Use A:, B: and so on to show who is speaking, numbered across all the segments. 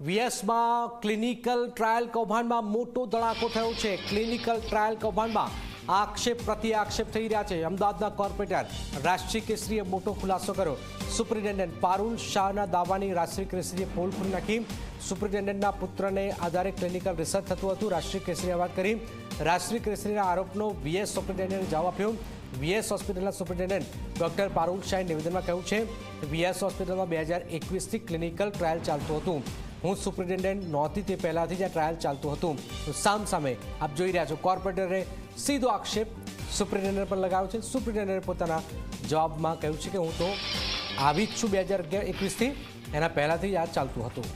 A: વીએસમાં clinical trial કૌભાંડમાં મોટો ધડાકો થયો છે। ક્લિનિકલ ટ્રાયલ કૌભાંડમાં આક્ષેપ પ્રતિ આક્ષેપ થઈ રહ્યા છે। અમદાવાદના કોર્પોરેટર રાષ્ટ્રીય કેસરીએ મોટો ખુલાસો કર્યો। સુપ્રિન્ટેન્ડન્ટ પારુલ શાહના દાવાની રાષ્ટ્રીય કેસરીએ પોલ ખુલી નાખી। સુપ્રિન્ટેન્ડન્ટના પુત્રને આધારે ક્લિનિકલ રિસર્ચ થતું હતું। રાષ્ટ્રીય કેસરીએ વાત કરી। રાષ્ટ્રીય કેસરીના આરોપનો વીએસ સુપ્રિન્ટેન્ડન્ટે જવાબ આપ્યો। વીએસ હોસ્પિટલના સુપ્રિન્ટેન્ડન્ટ ડોક્ટર પારુલ શાહે નિવેદનમાં કહ્યું છે વીએસ હોસ્પિટલમાં 2021થી ક્લિનિકલ ટ્રાયલ ચાલતું હતું। હું સુપ્રિન્ટેન્ડન્ટ નહોતી તે પહેલાંથી જ આ ટ્રાયલ ચાલતું હતું। સામે આપ જોઈ રહ્યા છો કોર્પોરેટરે સીધો આક્ષેપ સુપ્રિન્ટેન્ડન્ટ પર લગાવ્યો છે। સુપ્રિન્ટેન્ડન્ટે પોતાના જવાબમાં કહ્યું છે કે હું તો આવી જ છું 2021થી, એના પહેલાંથી જ આ ચાલતું હતું।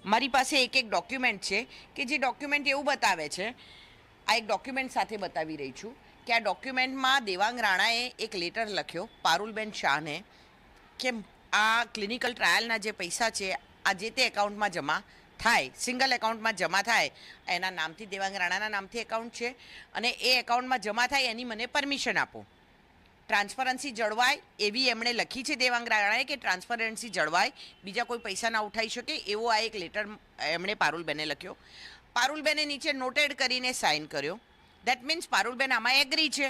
B: મારી પાસે એક ડોક્યુમેન્ટ છે કે જે ડોક્યુમેન્ટ એવું બતાવે છે, આ એક ડોક્યુમેન્ટ સાથે બતાવી રહી છું કે આ ડોક્યુમેન્ટમાં દેવાંગ રાણાએ એક લેટર લખ્યો પારુલબેન શાહને કે આ ક્લિનિકલ ટ્રાયલના જે પૈસા છે આ જે તે એકાઉન્ટમાં જમા થાય, સિંગલ એકાઉન્ટમાં જમા થાય, એના નામથી દેવાંગ રાણાના નામથી એકાઉન્ટ છે અને એ એકાઉન્ટમાં જમા થાય એની મને પરમિશન આપો। ટ્રાન્સપરન્સી જળવાય એવી એમણે લખી છે દેવાંગ રાણાએ કે ટ્રાન્સપરન્સી જળવાય, બીજા કોઈ પૈસા ના ઉઠાઈ શકે એવો આ એક લેટર એમણે પારુલબેને લખ્યો। પારુલબેને નીચે નોટેડ કરીને સાઇન કર્યો। દેટ મીન્સ પારુલબેન આમાં એગ્રી છે,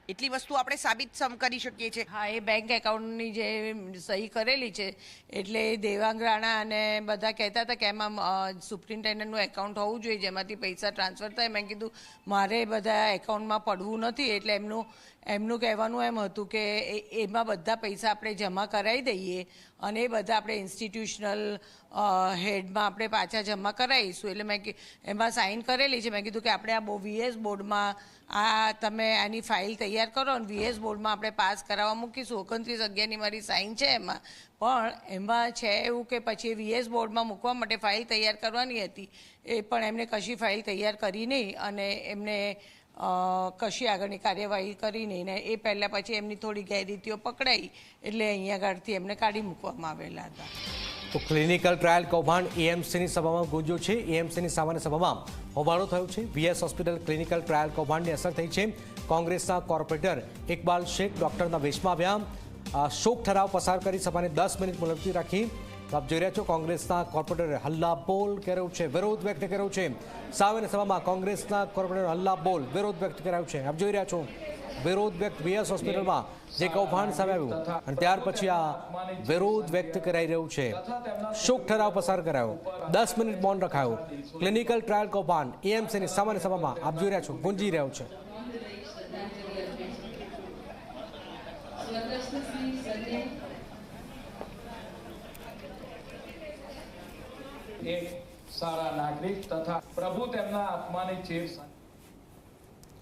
B: એટલી વસ્તુ આપણે સાબિત કરી શકીએ છીએ।
C: હા, એ બેંક એકાઉન્ટની જે સહી કરેલી છે એટલે દેવાંગ રાણા અને બધા કહેતા હતા કે એમાં સુપ્રિન્ટેન્ડન્ટનું એકાઉન્ટ હોવું જોઈએ જેમાંથી પૈસા ટ્રાન્સફર થાય। મેં કીધું મારે બધા એકાઉન્ટમાં પડવું નથી, એટલે એમનું કહેવાનું એમ હતું કે એમાં બધા પૈસા આપણે જમા કરાવી દઈએ અને એ બધા આપણે ઇન્સ્ટિટ્યુશનલ હેડમાં આપણે પાછા જમા કરાવીશું। એટલે મેં એમાં સાઇન કરેલી છે। મેં કીધું કે આપણે આ વીએસ બોર્ડમાં આ તમે આની ફાઇલ તૈયાર કરો અને વીએસ બોર્ડમાં આપણે પાસ કરાવવા મૂકીશું। 29/11ની મારી સાઇન છે એમાં, પણ એમાં છે એવું કે પછી વીએસ બોર્ડમાં મૂકવા માટે ફાઇલ તૈયાર કરવાની હતી, એ પણ એમને કશી ફાઇલ તૈયાર કરી નહીં અને એમને કશી આગળની કાર્યવાહી કરી નહીં ને એ પહેલાં પછી એમની થોડી ગેરરીતિઓ પકડાઈ એટલે અહીંયા આગળથી એમને કાઢી મૂકવામાં આવેલા હતા।
A: તો ક્લિનિકલ ટ્રાયલ કૌભાંડ એએમસીની સભામાં ગુંજ્યો છે। એએમસીની સામાન્ય સભામાં હોબાળો થયો છે। વીએસ હોસ્પિટલ ક્લિનિકલ ટ્રાયલ કૌભાંડની અસર થઈ છે। કોંગ્રેસના કોર્પોરેટર ઇકબાલ શેખ ડોક્ટરના વેશમાં આવ્યા। શોક ઠરાવ પસાર કરી સભાને 10 મિનિટ મુલતવી રાખી। આપ જોઈ રહ્યા છો કોંગ્રેસના કોર્પોરેટરે હલ્લા બોલ કર્યો છે, વિરોધ વ્યક્ત કર્યો છે। સામાન્ય સભામાં કોંગ્રેસના કોર્પોરેટર હલ્લા બોલ વિરોધ વ્યક્ત કરાયો છે। આપ જોઈ રહ્યા છો વિરોધ વ્યક્ત વીએસ હોસ્પિટલમાં જે કૌભાંડ સામે આવ્યું અને ત્યાર પછી આ વિરોધ વ્યક્ત કરાઈ રહ્યું છે। શોક ઠરાવ પસાર કરાયો, 10 મિનિટ મૌન રખાયો। ક્લિનિકલ ટ્રાયલ કૌભાંડ એએમસીની સામાન્ય સભામાં આપ જોઈ રહ્યા છો ગુંજી રહ્યો છે।
D: એક સારા નાગરિક તથા પ્રભુ તેમના આત્માની ચીર